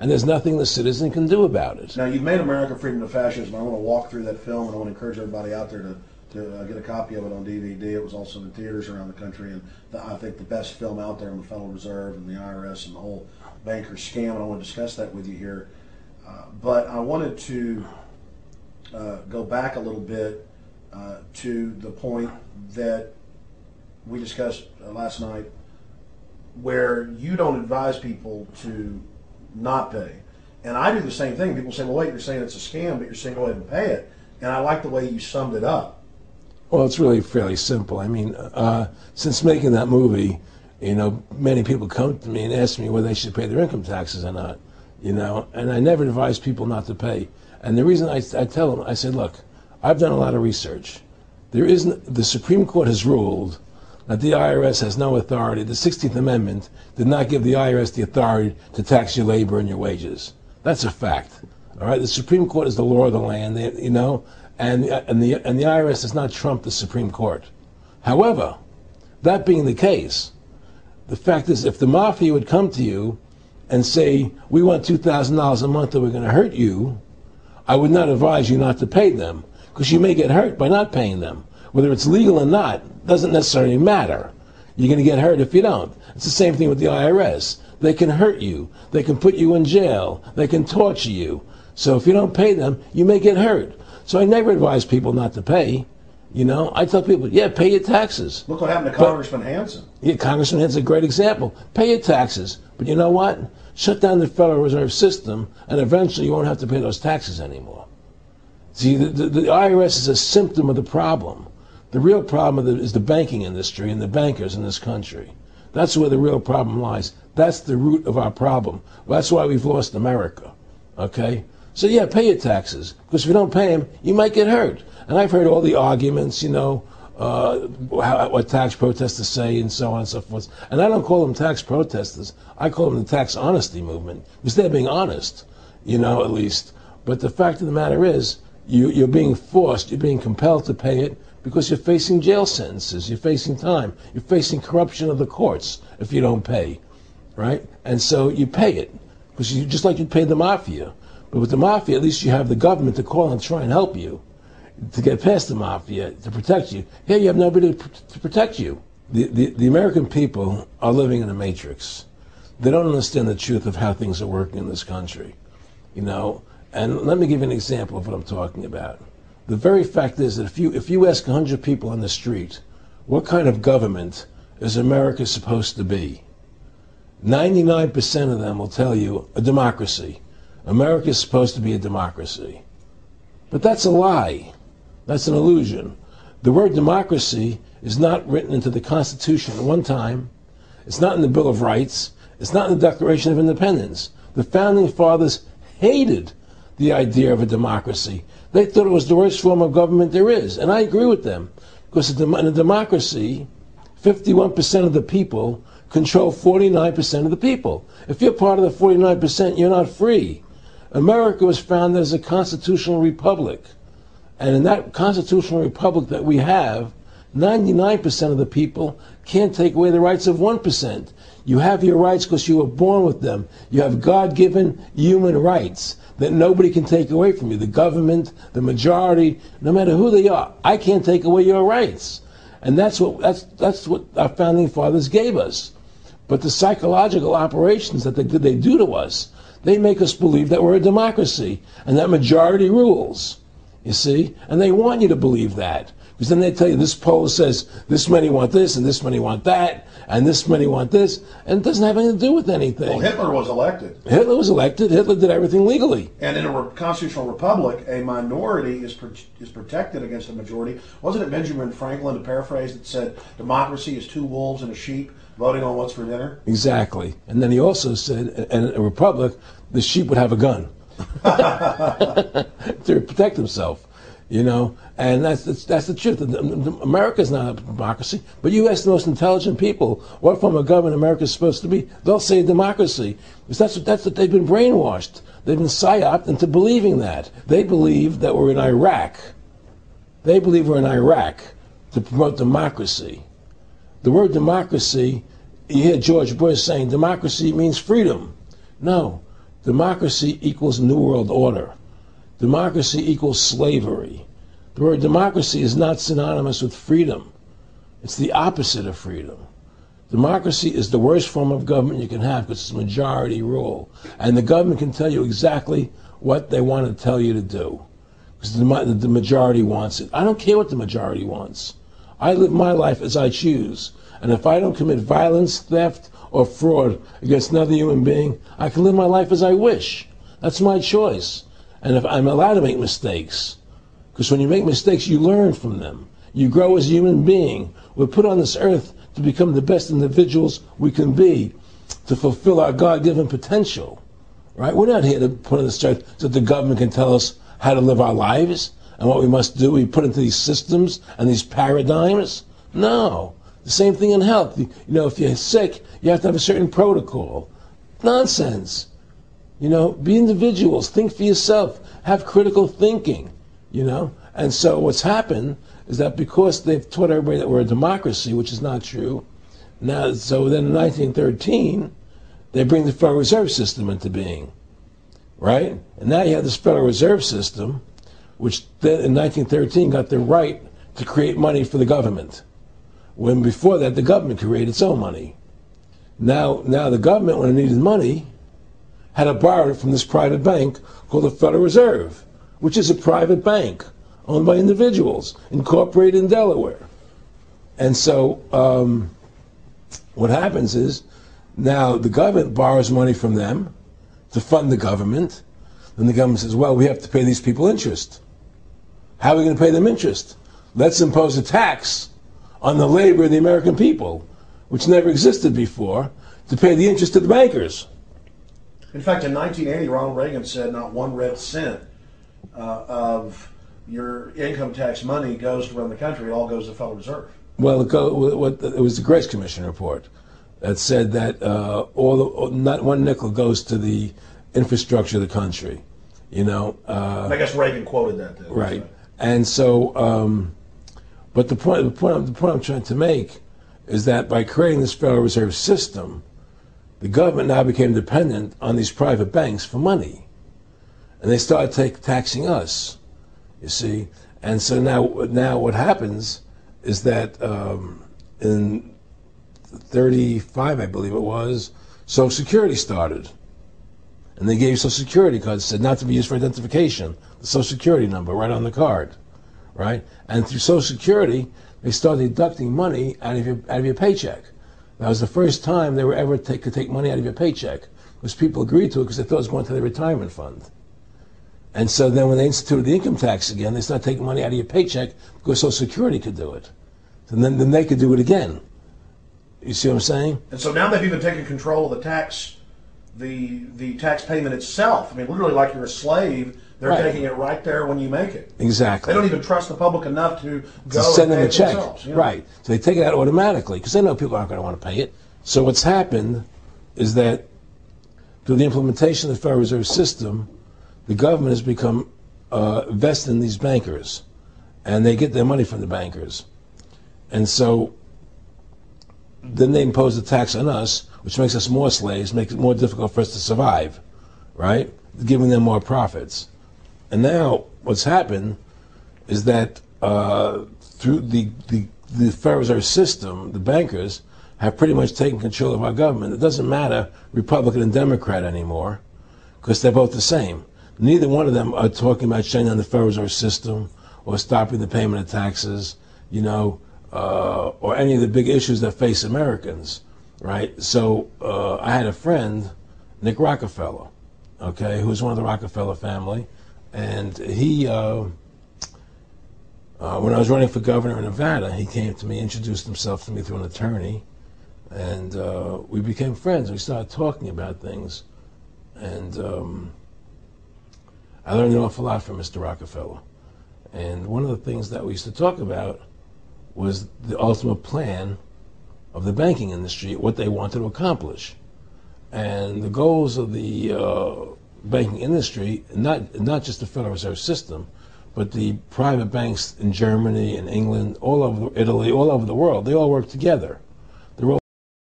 and there's nothing the citizen can do about it. Now, you've made America Freedom to Fascism. I want to walk through that film, and I want to encourage everybody out there to get a copy of it on DVD. It was also in theaters around the country, and I think the best film out there on the Federal Reserve and the IRS and the whole banker scam, and I want to discuss that with you here. But I wanted to go back a little bit to the point that we discussed last night, where you don't advise people to not pay. And I do the same thing. People say, well, wait, you're saying it's a scam, but you're saying go ahead and pay it. And I like the way you summed it up. Well, it's really fairly simple. I mean, since making that movie, many people come to me and ask me whether they should pay their income taxes or not, and I never advise people not to pay. And the reason I tell them, I say, look, I've done a lot of research. The Supreme Court has ruled that the IRS has no authority. The 16th Amendment did not give the IRS the authority to tax your labor and your wages. That's a fact. All right, the Supreme Court is the law of the land, and the IRS does not trump the Supreme Court. However, that being the case, the fact is, if the mafia would come to you and say, we want $2,000 a month or we're going to hurt you, I would not advise you not to pay them, because you may get hurt by not paying them. Whether it's legal or not doesn't necessarily matter. You're going to get hurt if you don't. It's the same thing with the IRS. They can hurt you. They can put you in jail. They can torture you. So if you don't pay them, you may get hurt. So I never advise people not to pay. I tell people, yeah, pay your taxes. Look what happened to Congressman Hansen. Yeah, Congressman Hansen's a great example. Pay your taxes. But you know what? Shut down the Federal Reserve System, and eventually you won't have to pay those taxes anymore. See, the IRS is a symptom of the problem. The real problem is the banking industry and the bankers in this country. That's where the real problem lies. That's the root of our problem. Well, that's why we've lost America. Okay? So yeah, pay your taxes, because if you don't pay them, you might get hurt. And I've heard all the arguments, what tax protesters say and so on and so forth. And I don't call them tax protesters. I call them the tax honesty movement, because they're being honest, at least. But the fact of the matter is, you're being forced, you're being compelled to pay it, because you're facing jail sentences, you're facing time, you're facing corruption of the courts if you don't pay, right? And so you pay it, because just like you'd pay the mafia. But with the mafia, at least you have the government to call and try and help you to get past the mafia, to protect you. Here you have nobody to protect you. The American people are living in a matrix. They don't understand the truth of how things are working in this country, And let me give you an example of what I'm talking about. The very fact is that if you ask 100 people on the street, what kind of government is America supposed to be? 99% of them will tell you a democracy. America is supposed to be a democracy. But that's a lie. That's an illusion. The word democracy is not written into the Constitution at one time. It's not in the Bill of Rights. It's not in the Declaration of Independence. The Founding Fathers hated the idea of a democracy. They thought it was the worst form of government there is. And I agree with them. Because in a democracy, 51% of the people control 49% of the people. If you're part of the 49%, you're not free. America was founded as a constitutional republic. And in that constitutional republic that we have, 99% of the people can't take away the rights of 1%. You have your rights because you were born with them. You have God-given human rights that nobody can take away from you. The government, the majority, no matter who they are, I can't take away your rights. And that's what our founding fathers gave us. But the psychological operations that they do to us, they make us believe that we're a democracy and that majority rules, you see? And they want you to believe that. Because then they tell you this poll says this many want this and this many want that and this many want this, and it doesn't have anything to do with anything. Well, Hitler was elected. Hitler was elected. Hitler did everything legally. And in a constitutional republic, a minority is protected against a majority. Wasn't it Benjamin Franklin, to paraphrase, that said democracy is two wolves and a sheep voting on what's for dinner? Exactly. And then he also said, in a republic, the sheep would have a gun to protect himself. And that's the truth. America's not a democracy, but you ask the most intelligent people what form of government America is supposed to be, they'll say democracy. Because that's what they've been brainwashed. They've been psyoped into believing that. They believe that we're in Iraq. They believe we're in Iraq to promote democracy. The word democracy, you hear George Bush saying democracy means freedom. No. democracy equals New World Order. Democracy equals slavery. The word democracy is not synonymous with freedom. It's the opposite of freedom. Democracy is the worst form of government you can have because it's majority rule. And the government can tell you exactly what they want to tell you to do because the majority wants it. I don't care what the majority wants. I live my life as I choose. And if I don't commit violence, theft, or fraud against another human being, I can live my life as I wish. That's my choice. And if I'm allowed to make mistakes, because when you make mistakes, you learn from them. You grow as a human being. We're put on this earth to become the best individuals we can be, to fulfill our God-given potential, right? We're not here to put on this earth so that the government can tell us how to live our lives and what we must do. We put into these systems and these paradigms. No. The same thing in health. You know, if you're sick, you have to have a certain protocol. Nonsense. You know, be individuals. Think for yourself. Have critical thinking, you know. And so what's happened is that because they've taught everybody that we're a democracy, which is not true, now, so then in 1913, they bring the Federal Reserve System into being, right? And now you have this Federal Reserve System, which then in 1913 got the right to create money for the government, when before that the government created its own money. Now the government, when it needed money, had to borrow it from this private bank called the Federal Reserve, which is a private bank owned by individuals, incorporated in Delaware. And so what happens is now the government borrows money from them to fund the government. Then the government says, well, we have to pay these people interest. How are we going to pay them interest? Let's impose a tax on the labor of the American people, which never existed before, to pay the interest to the bankers. In fact, in 1980, Ronald Reagan said not one red cent of your income tax money goes to run the country. It all goes to the Federal Reserve. Well, it was the Grace Commission report that said that not one nickel goes to the infrastructure of the country. You know. I guess Reagan quoted that. Too, right. So. And so, but the point I'm trying to make is that by creating this Federal Reserve System, the government now became dependent on these private banks for money, and they started taxing us. You see, and so now what happens is that in 35, I believe it was, Social Security started, and they gave Social Security cards, said not to be used for identification, the Social Security number right on the card, right? And through Social Security, they started deducting money out of your paycheck. That was the first time they were ever could take money out of your paycheck, because people agreed to it because they thought it was going to their retirement fund. And so then when they instituted the income tax again, they started taking money out of your paycheck because Social Security could do it. And then they could do it again. You see what I'm saying? And so now they've even taken control of the tax payment itself. I mean, literally like you're a slave. They're right. Taking it right there when you make it. Exactly. They don't even trust the public enough to go send and them pay a check. it themselves. You know? Right. So they take it out automatically because they know people aren't going to want to pay it. So what's happened is that through the implementation of the Federal Reserve System, the government has become vested in these bankers, and they get their money from the bankers. And so then they impose a tax on us, which makes us more slaves, makes it more difficult for us to survive, right? Giving them more profits. And now what's happened is that through the Federal Reserve System, the bankers have pretty much taken control of our government. It doesn't matter Republican and Democrat anymore, because they're both the same. Neither one of them are talking about shutting down the Federal Reserve System or stopping the payment of taxes, you know, or any of the big issues that face Americans, right? So I had a friend, Nick Rockefeller, okay, who was one of the Rockefeller family, and he, when I was running for governor in Nevada, he came to me, introduced himself to me through an attorney, and we became friends. We started talking about things, and I learned an awful lot from Mr. Rockefeller. And one of the things that we used to talk about was the ultimate plan of the banking industry, what they wanted to accomplish. And the goals of the banking industry, not just the Federal Reserve System, but the private banks in Germany and England, all over Italy, all over the world, they all work together.